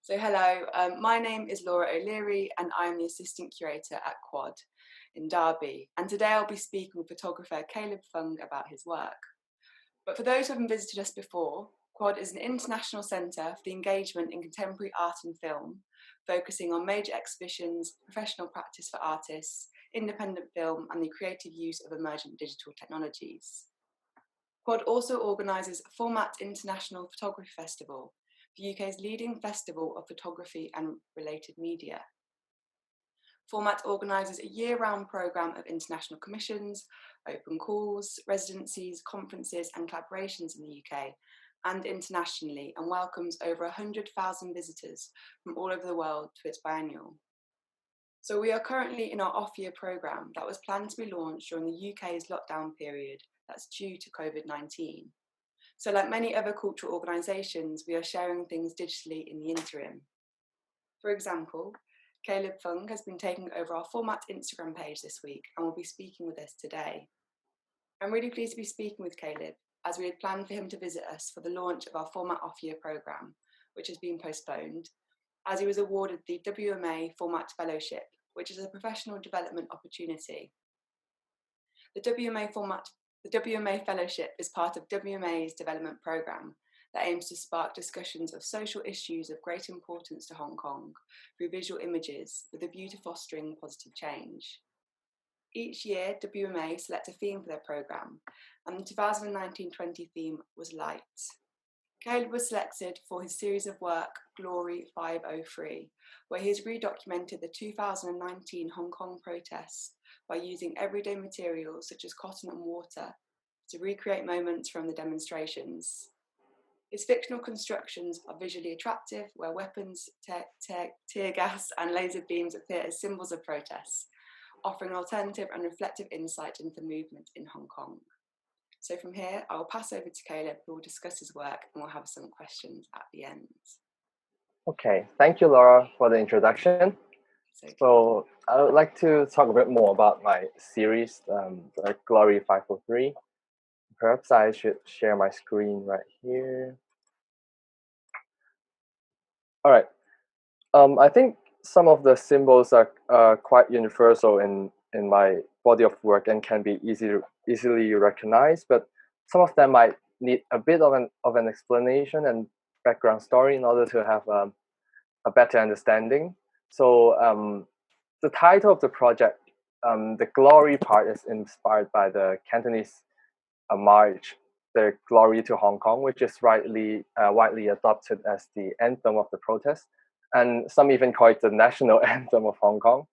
So hello, my name is Laura O'Leary and I am the Assistant Curator at Quad in Derby. And today I'll be speaking with photographer Caleb Fung about his work. But for those who haven't visited us before, Quad is an international centre for the engagement in contemporary art and film, focusing on major exhibitions, professional practice for artists, independent film and the creative use of emergent digital technologies. Quad also organises a Format International Photography Festival, the UK's leading festival of photography and related media. Format organises a year-round programme of international commissions, open calls, residencies, conferences and collaborations in the UK and internationally, and welcomes over 100,000 visitors from all over the world to its biennial. So we are currently in our off-year programme that was planned to be launched during the UK's lockdown period that's due to COVID-19. So like many other cultural organisations, we are sharing things digitally in the interim. For example, Caleb Fung has been taking over our Format Instagram page this week and will be speaking with us today. I'm really pleased to be speaking with Caleb, as we had planned for him to visit us for the launch of our Format Off-Year programme, which has been postponed, as he was awarded the WMA Format Fellowship, which is a professional development opportunity. The WMA Fellowship is part of WMA's development programme that aims to spark discussions of social issues of great importance to Hong Kong through visual images with a view to fostering positive change. Each year, WMA select a theme for their programme, and the 2019-20 theme was Light. Caleb was selected for his series of work, Glory 503, where he has redocumented the 2019 Hong Kong protests by using everyday materials such as cotton and water to recreate moments from the demonstrations. His fictional constructions are visually attractive, where weapons, tear gas and laser beams appear as symbols of protest, offering an alternative and reflective insight into the movement in Hong Kong. So from here, I will pass over to Caleb, who will discuss his work, and we'll have some questions at the end. Okay, thank you, Laura, for the introduction. So I would like to talk a bit more about my series, Glory 503. Perhaps I should share my screen right here. All right. I think some of the symbols are quite universal in my body of work and can be easily recognized, but some of them might need a bit of an explanation and background story in order to have a better understanding. So the title of the project, the glory part, is inspired by the Cantonese march, the Glory to Hong Kong, which is widely adopted as the anthem of the protest, and some even call it the national anthem of Hong Kong.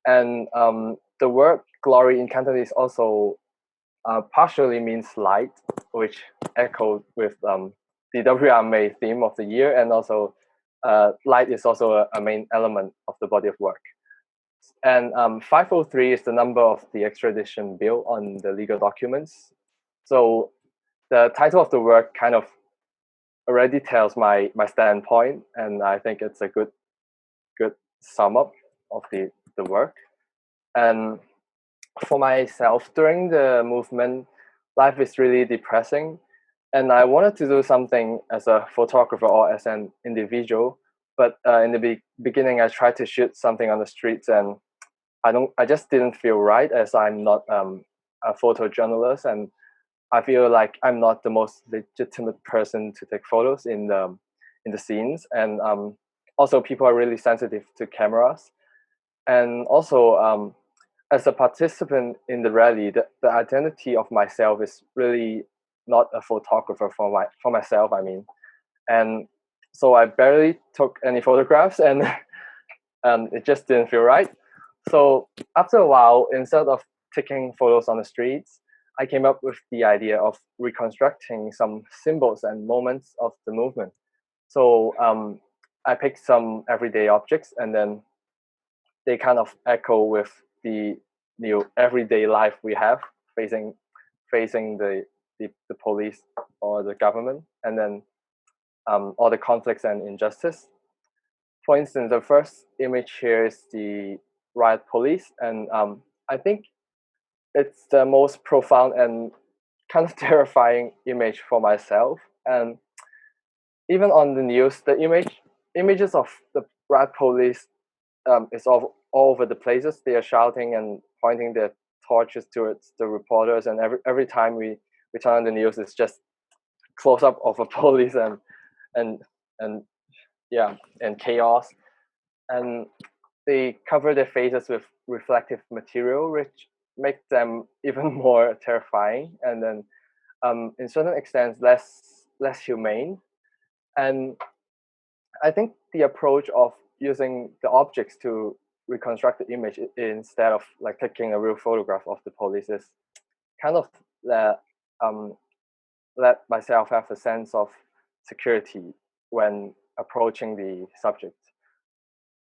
And the word glory in Cantonese also partially means light, which echoed with the WMA theme of the year, and also light is also a main element of the body of work. And 503 is the number of the extradition bill on the legal documents. So the title of the work kind of already tells my standpoint, and I think it's a good sum up of the work. And for myself, during the movement, life is really depressing, and I wanted to do something as a photographer or as an individual. But in the beginning, I tried to shoot something on the streets, and I just didn't feel right, as I'm not a photojournalist, and I feel like I'm not the most legitimate person to take photos in the scenes. And also, people are really sensitive to cameras. And also, as a participant in the rally, the identity of myself is really not a photographer for myself, I mean. And so I barely took any photographs, and it just didn't feel right. So after a while, instead of taking photos on the streets, I came up with the idea of reconstructing some symbols and moments of the movement. So I picked some everyday objects, and then they kind of echo with the everyday life we have facing the police or the government, and then all the conflicts and injustice. For instance, the first image here is the riot police, and I think it's the most profound and kind of terrifying image for myself. And even on the news, the image images of the rat police is all over the places. They are shouting and pointing their torches towards the reporters, and every time we turn on the news, it's just close up of a police and and yeah, and chaos. And they cover their faces with reflective material, which makes them even more terrifying. And then, in certain extents, less humane. And I think the approach of using the objects to reconstruct the image instead of like taking a real photograph of the police is kind of um, let myself have a sense of security when approaching the subject,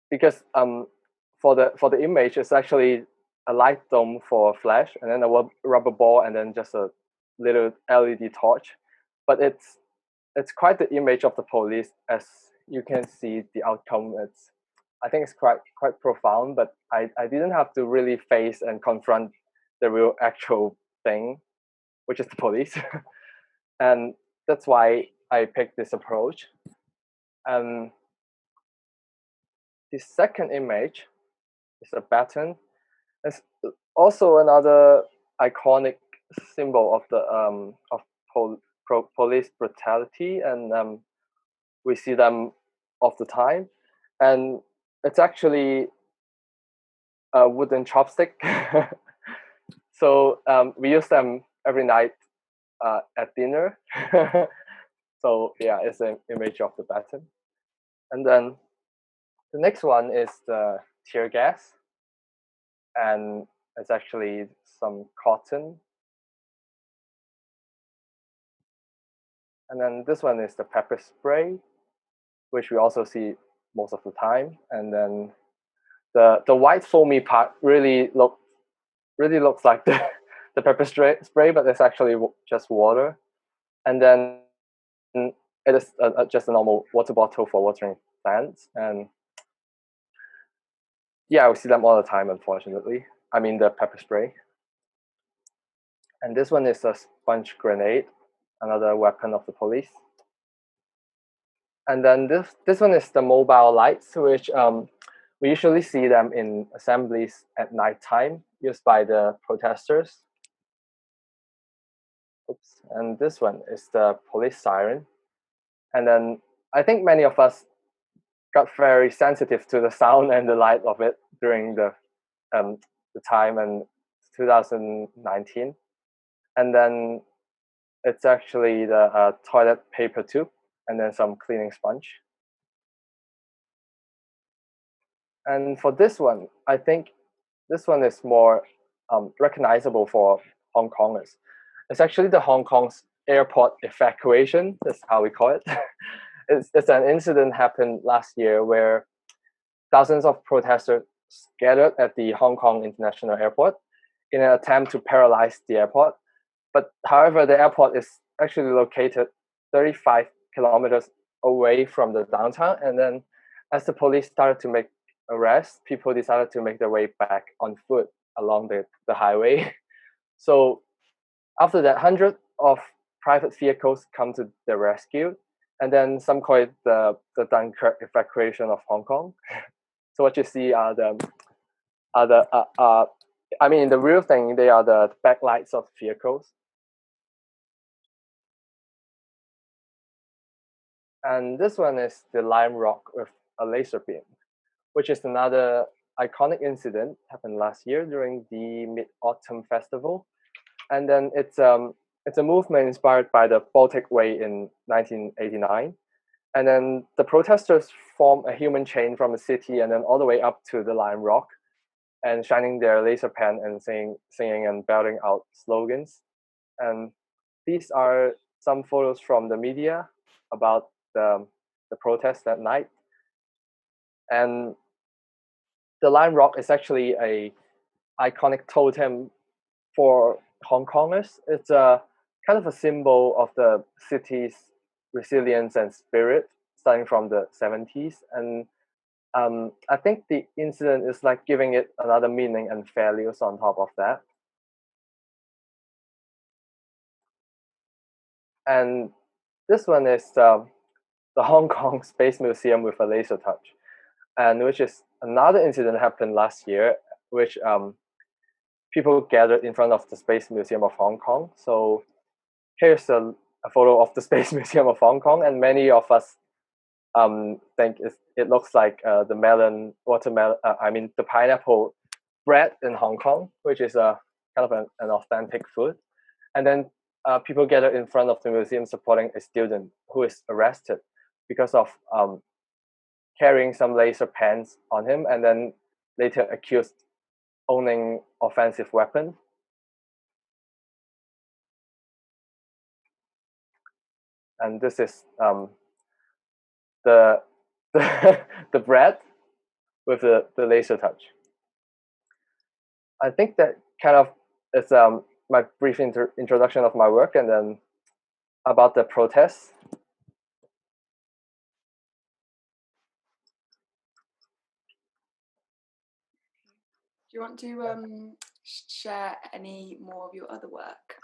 because for the image it's actually a light dome for a flash, and then a rubber ball, and then just a little LED torch. But it's quite the image of the police. As you can see, the outcome, I think it's quite profound, but I didn't have to really face and confront the real actual thing, which is the police. And that's why I picked this approach. And the second image is a baton. It's also another iconic symbol of the police brutality, and we see them all the time. And it's actually a wooden chopstick. So we use them every night at dinner. So yeah, it's an image of the baton. And then the next one is the tear gas, and it's actually some cotton. And then this one is the pepper spray, which we also see most of the time. And then the white foamy part really looks like the pepper spray, but it's actually just water. And then it is just a normal water bottle for watering plants. And yeah, we see them all the time, unfortunately. I mean, the pepper spray. And this one is a sponge grenade, another weapon of the police. And then this one is the mobile lights, which we usually see them in assemblies at nighttime, used by the protesters. Oops. And this one is the police siren. And then I think many of us got very sensitive to the sound and the light of it during the time in 2019. And then it's actually the toilet paper tube, and then some cleaning sponge. And for this one, I think this one is more recognizable for Hong Kongers. It's actually the Hong Kong's airport evacuation. That's how we call it. It's an incident happened last year where thousands of protesters gathered at the Hong Kong International Airport in an attempt to paralyze the airport. But however, the airport is actually located 35 kilometers away from the downtown. And then as the police started to make arrests, people decided to make their way back on foot along the highway. So after that, hundreds of private vehicles come to the rescue. And then some call it the Dunkirk evacuation of Hong Kong. So what you see are I mean, the real thing, they are the backlights of vehicles. And this one is the Lime Rock with a laser beam, which is another iconic incident happened last year during the Mid-Autumn Festival. And then it's a movement inspired by the Baltic Way in 1989. And then the protesters form a human chain from the city and then all the way up to the Lime Rock, and shining their laser pen and singing and belting out slogans. And these are some photos from the media about the protest that night. And the Lime Rock is actually a iconic totem for Hong Kongers. It's a kind of a symbol of the city's resilience and spirit, starting from the 70s. And I think the incident is like giving it another meaning and values on top of that. And this one is the Hong Kong Space Museum with a laser touch, and which is another incident happened last year, which people gathered in front of the Space Museum of Hong Kong. So here's a photo of the Space Museum of Hong Kong, and many of us think it looks like the the pineapple bread in Hong Kong, which is a kind of an authentic food. And then people gathered in front of the museum supporting a student who is arrested because of carrying some laser pens on him, and then later accused owning offensive weapon. And this is the the bread with the laser touch. I think that kind of is my brief introduction of my work, and then about the protests. Do you want to share any more of your other work?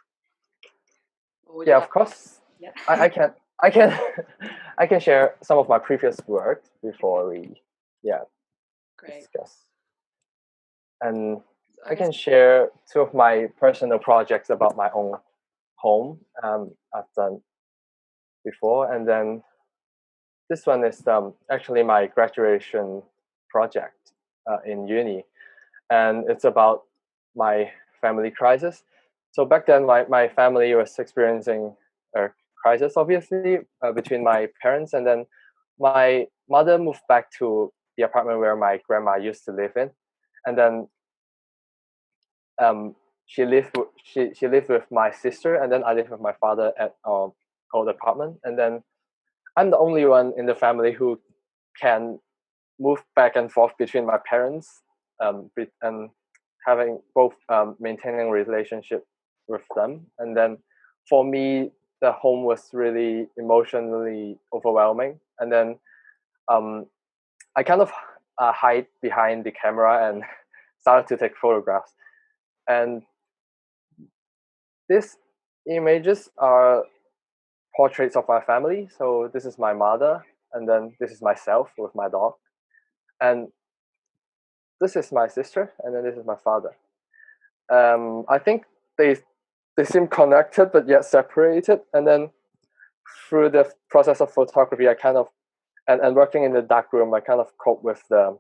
Yeah, of course. Yeah. I can I can share some of my previous work before we discuss. And I can share two of my personal projects about my own home I've done before, and then this one is actually my graduation project in uni, and it's about my family crisis. So back then, my family was experiencing a crisis, obviously, between my parents, and then my mother moved back to the apartment where my grandma used to live in, and then she lived with my sister, and then I lived with my father at our old apartment, and then I'm the only one in the family who can move back and forth between my parents, and having both maintaining relationship with them. And then for me, the home was really emotionally overwhelming. And then I kind of hide behind the camera and started to take photographs. And these images are portraits of my family. So this is my mother, and then this is myself with my dog, and this is my sister, and then this is my father. I think they seem connected but yet separated. And then through the process of photography, I kind of and working in the dark room, I kind of cope with the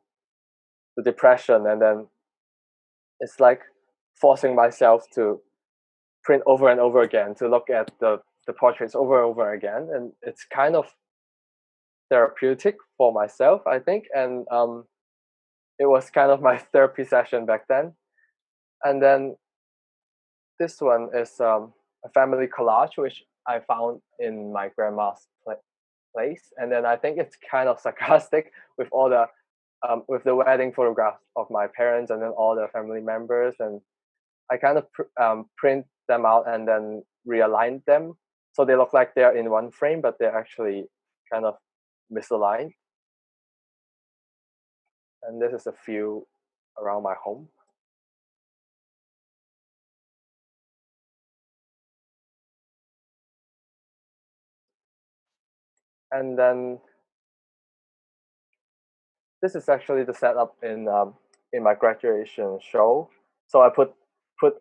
depression, and then it's like forcing myself to print over and over again, to look at the portraits over and over again, and it's kind of therapeutic for myself, I think. And it was kind of my therapy session back then. And then this one is a family collage which I found in my grandma's place, and then I think it's kind of sarcastic with all the with the wedding photographs of my parents and then all the family members, and I kind of print them out and then realign them so they look like they're in one frame, but they're actually kind of misaligned. And this is a few around my home. And then this is actually the setup in my graduation show. So I put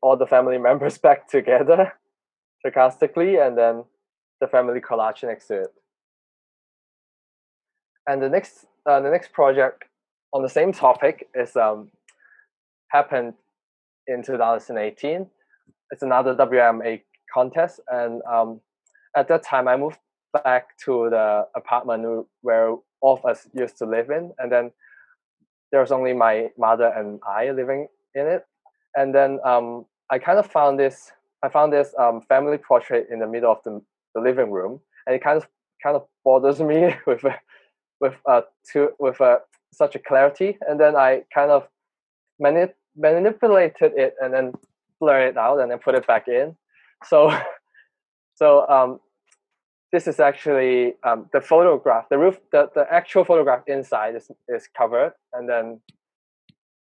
all the family members back together sarcastically, and then the family collage next to it. And the next project on the same topic is happened in 2018. It's another WMA contest, and at that time I moved back to the apartment where all of us used to live in, and then there was only my mother and I living in it. And then I found this family portrait in the middle of the living room, and it kind of bothers me with such a clarity. And then I kind of manipulated it and then blur it out and then put it back in. So this is actually the photograph. The actual photograph inside is covered, and then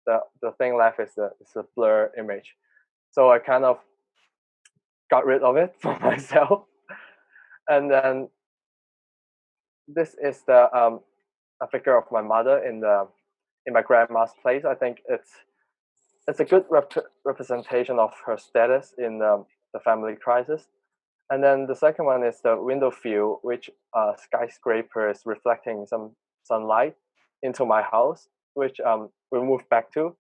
the thing left is a blur image. So I kind of got rid of it for myself, and then this is the a figure of my mother in my grandma's place. I think it's a good representation of her status in the family crisis. And then the second one is the window view, which skyscraper is reflecting some sunlight into my house, which we moved back to.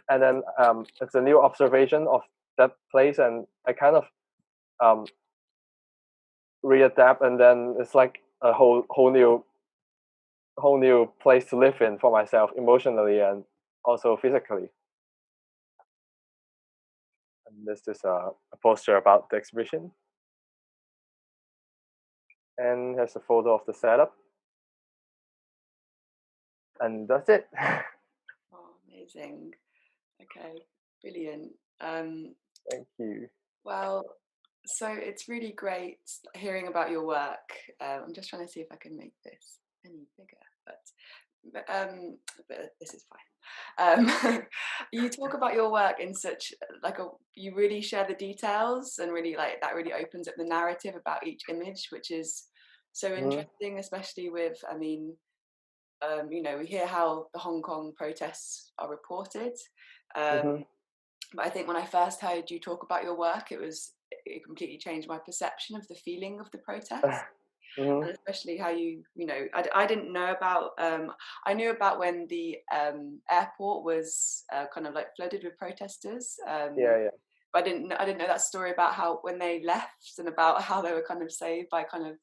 And then it's a new observation of that place, and I kind of um, readapt, and then it's like a whole new place to live in for myself emotionally and also physically. And this is a poster about the exhibition, and here's a photo of the setup, and that's it. Oh, amazing. Okay, brilliant. Thank you. Well, so it's really great hearing about your work. I'm just trying to see if I can make this any bigger, but this is fine. You talk about your work in such like you really share the details, and really like that really opens up the narrative about each image, which is so Mm-hmm. interesting, especially with, I mean, we hear how the Hong Kong protests are reported. Mm-hmm. But I think when I first heard you talk about your work, it completely changed my perception of the feeling of the protest, Mm-hmm. and especially how I didn't know about. I knew about when the airport was kind of like flooded with protesters. Yeah, yeah, But I didn't know that story about how when they left, and about how they were kind of saved by kind of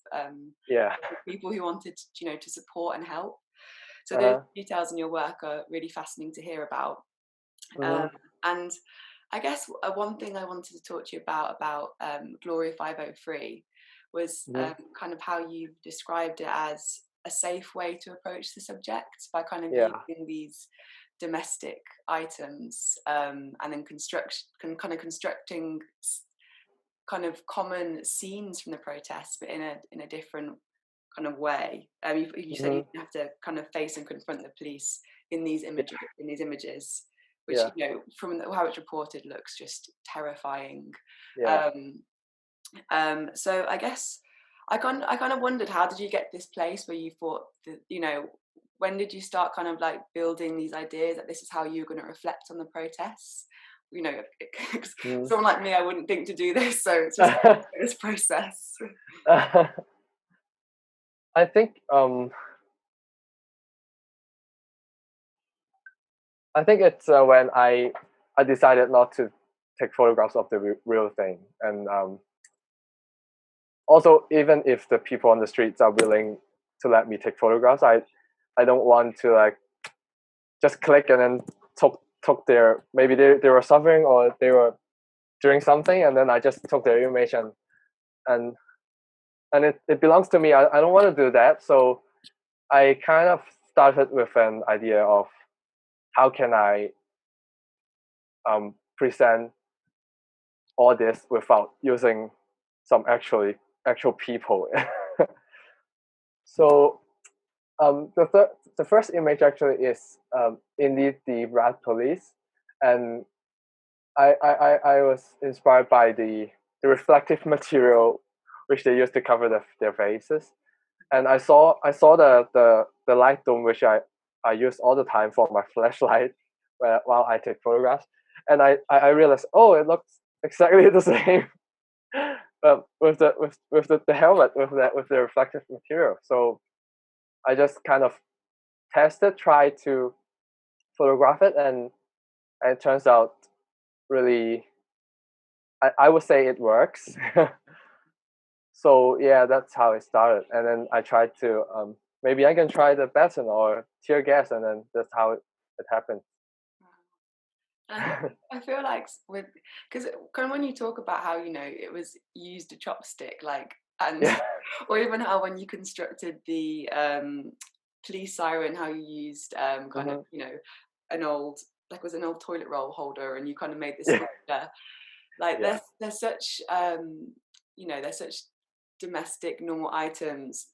yeah. people who wanted, to support and help. So those Uh-huh. details in your work are really fascinating to hear about. Mm-hmm. Um, and I guess one thing I wanted to talk to you about Glory 503 was Mm-hmm. kind of how you described it as a safe way to approach the subject by kind of Yeah. using these domestic items, and then constructing kind of common scenes from the protests, but in a different kind of way. You said Mm-hmm. you have to kind of face and confront the police in these images, which, Yeah, from how it's reported, looks just terrifying. yeah. Um, so I guess I kind of wondered, how did you get this place where you thought that, when did you start kind of like building these ideas that this is how you're going to reflect on the protests? 'Cause Mm. someone like me, I wouldn't think to do this, so it's just this process. I think it's when I decided not to take photographs of the real thing, and also even if the people on the streets are willing to let me take photographs, I don't want to like just click and then took their, maybe they were suffering or they were doing something, and then I just took their image, and it belongs to me. I don't want to do that, so I kind of started with an idea of how can I present all this without using some actual people. So the first image actually is indeed the rat police, and I was inspired by the reflective material which they used to cover their faces, and I saw the light dome which I use all the time for my flashlight while I take photographs, and I realized, oh, it looks exactly the same. With the helmet with the reflective material. So I just kind of tried to photograph it, and it turns out really, I would say it works. So yeah, that's how it started, and then I tried to maybe I can try the baton or tear gas, and then that's how it happened. I feel like with, because kind of when you talk about how, it was used a chopstick, like, and Yeah. or even how when you constructed the police siren, how you used kind of, Hmm. an old, like, was an old toilet roll holder, and you kind of made this Yeah. sculpture. Like, Yeah. there's such there's such domestic normal items.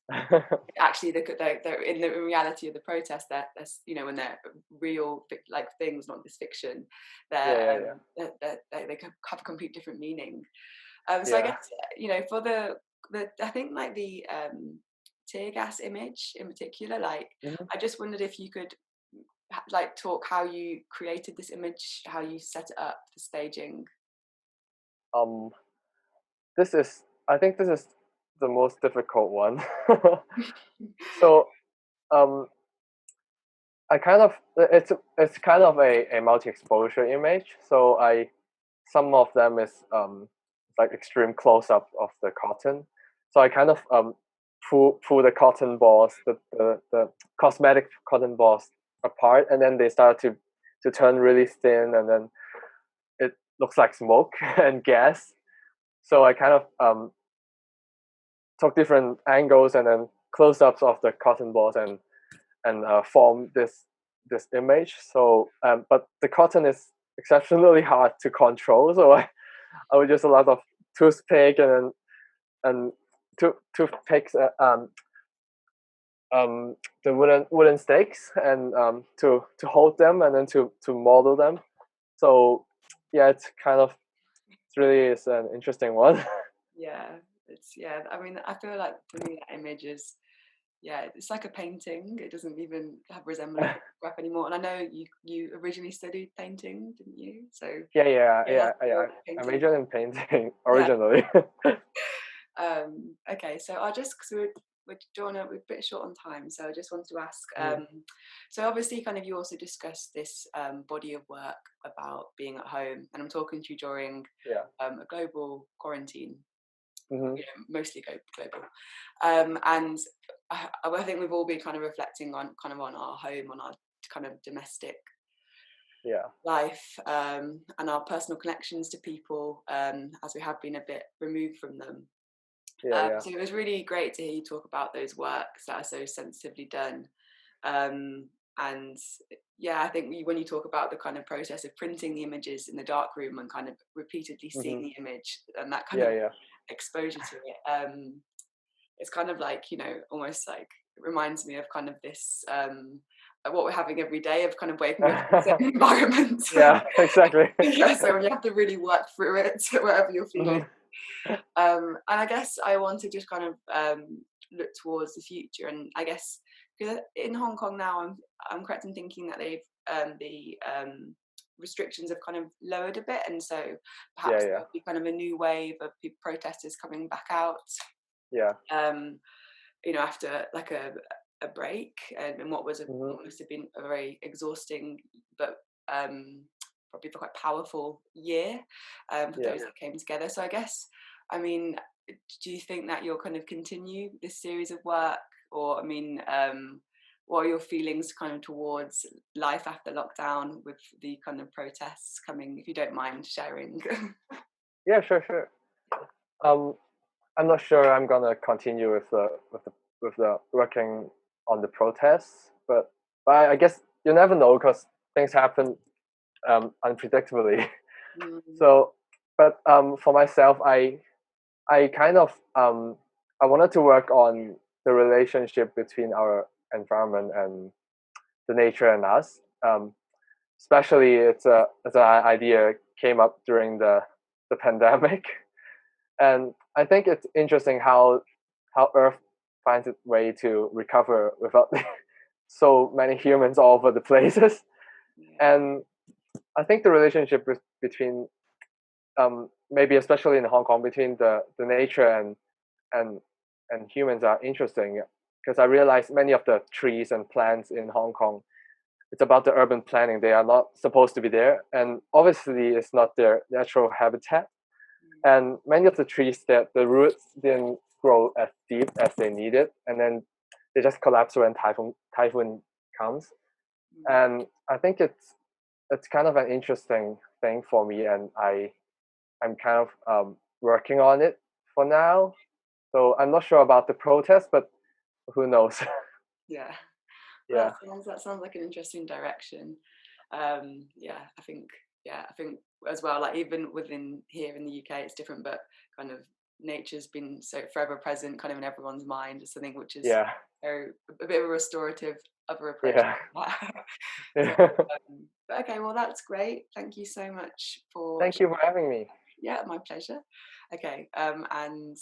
Actually, they're in the reality of the protest. That's, when they're real, like, things, not this fiction. They're, Yeah. Yeah. they have a complete different meaning. So I Yeah. guess, for the I think like the tear gas image in particular. Like, Mhm. I just wondered if you could like talk how you created this image, how you set it up, the staging. Um, I think this is the most difficult one. So, um, I kind of it's kind of a multi-exposure image. So some of them is like extreme close-up of the cotton. So I kind of pull the cotton balls, the cosmetic cotton balls apart, and then they start to turn really thin, and then it looks like smoke and gas. So I kind of took different angles and then close-ups of the cotton balls and form this image. So, but the cotton is exceptionally hard to control. So I would use a lot of toothpick and toothpicks, the wooden stakes, and to hold them and then to model them. So yeah, it's really is an interesting one. Yeah, I mean, I feel like for me that image is, yeah, it's like a painting. It doesn't even have resemblance to photograph anymore. And I know you originally studied painting, didn't you? So yeah, that's Yeah. your I painting. majored in painting Yeah. originally. Okay, so I'll just, because we're a bit short on time, so I just wanted to ask. Mhm. So obviously, kind of, you also discussed this body of work about being at home, and I'm talking to you during Yeah. a global quarantine, Hmm. mostly global, and I think we've all been kind of reflecting on our home, on our kind of domestic Yeah. life, and our personal connections to people, as we have been a bit removed from them. Yeah. So it was really great to hear you talk about those works that are so sensitively done. And yeah, I think when you talk about the kind of process of printing the images in the dark room and kind of repeatedly seeing Hmm. the image and that kind of Yeah. exposure to it, it's kind of like, almost like it reminds me of kind of this, what we're having every day, of kind of waking up in the Yeah. same environment. Yeah, exactly. Yeah, so when you have to really work through it, whatever you're feeling. Mhm. And I guess I want to just kind of look towards the future, and I guess because in Hong Kong now, I'm correct in thinking that the restrictions have kind of lowered a bit, and so perhaps Yeah. there'll be kind of a new wave of protesters coming back out. Yeah. Um, after like a break, and Hmm. what must have been a very exhausting but probably quite powerful year, for Yeah. those that came together. So I guess, I mean, do you think that you'll kind of continue this series of work, or I mean, what are your feelings kind of towards life after lockdown with the kind of protests coming, if you don't mind sharing? Yeah, sure. Um, I'm not sure I'm gonna continue with the working on the protests, but I guess you never know because things happen unpredictably. Mm, So, but for myself, I kind of I wanted to work on the relationship between our environment and the nature and us. Especially it's an idea came up during the pandemic, and I think it's interesting how Earth finds its way to recover without so many humans all over the places. yeah. And I think the relationship between maybe especially in Hong Kong between the nature and and humans are interesting because I realize many of the trees and plants in Hong Kong, it's about the urban planning. They are not supposed to be there, and obviously it's not their natural habitat. And many of the trees that the roots didn't grow as deep as they needed, and then they just collapse when typhoon comes. Mm, And I think it's kind of an interesting thing for me, and I'm kind of working on it for now. So I'm not sure about the protest, but who knows? yeah. Well, Yeah, that sounds like an interesting direction. Yeah, I think as well, like even within here in the UK, it's different, but kind of nature's been so forever present, kind of in everyone's mind. It's something which is yeah, a bit of a restorative other approach. yeah. So, Yeah. but okay, well that's great. Thank you so much for. Thank you for having me. Yeah, my pleasure. Okay, and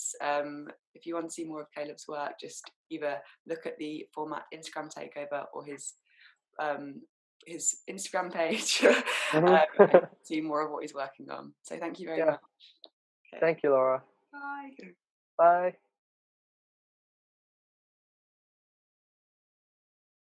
if you want to see more of Caleb's work, just either look at the Format Instagram takeover or his Instagram page Mhm. and see more of what he's working on. So thank you very Yeah. much. Okay, Thank you, Laura. bye. Bye.